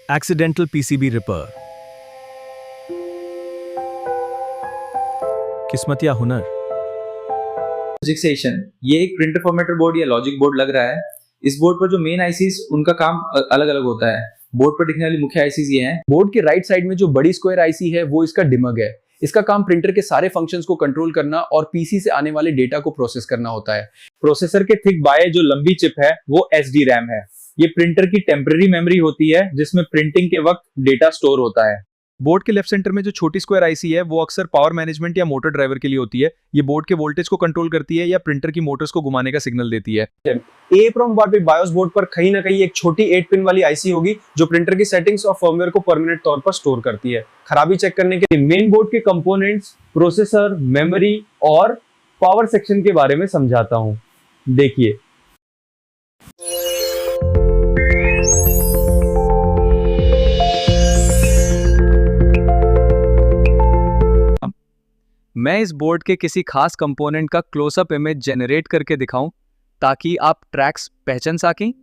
Accidental PCB repair. किस्मत या हुनर. फिक्सेशन, ये एक प्रिंटर फॉर्मेटर बोर्ड या लॉजिक बोर्ड लग रहा है। इस बोर्ड पर जो मेन आईसीज उनका काम अलग अलग होता है। बोर्ड पर दिखने वाली मुख्य आईसीज ये हैं। बोर्ड के राइट साइड में जो बड़ी स्क्वायर आईसी है वो इसका डिमग है। इसका काम प्रिंटर के सारे फंक्शंस को कंट्रोल करना और पीसी से आने वाले डेटा को प्रोसेस करना होता है। प्रोसेसर के थिक बाय जो लंबी चिप है वो एसडी रैम है। ये प्रिंटर की टेम्पररी मेमोरी होती है जिसमें प्रिंटिंग के वक्त डेटा स्टोर होता है। बोर्ड के लेफ्ट सेंटर में जो छोटी स्क्वायर आईसी है वो अक्सर पावर मैनेजमेंट या मोटर ड्राइवर के लिए होती है। ये बोर्ड के वोल्टेज को कंट्रोल करती है या प्रिंटर की मोटर्स को घुमाने का सिग्नल देती है। EEPROM वार्पिक बायोस बोर्ड पर कहीं ना कहीं एक छोटी 8 पिन वाली आईसी होगी जो प्रिंटर की सेटिंग्स और फर्मवेयर को परमानेंट तौर पर स्टोर करती है। खराबी चेक करने के लिए मेन बोर्ड के कंपोनेंट्स, प्रोसेसर, मेमोरी और पावर सेक्शन के बारे में समझाता हूं। देखिए, मैं इस बोर्ड के किसी खास कंपोनेंट का क्लोजअप इमेज जनरेट करके दिखाऊं ताकि आप ट्रैक्स पहचान सकें।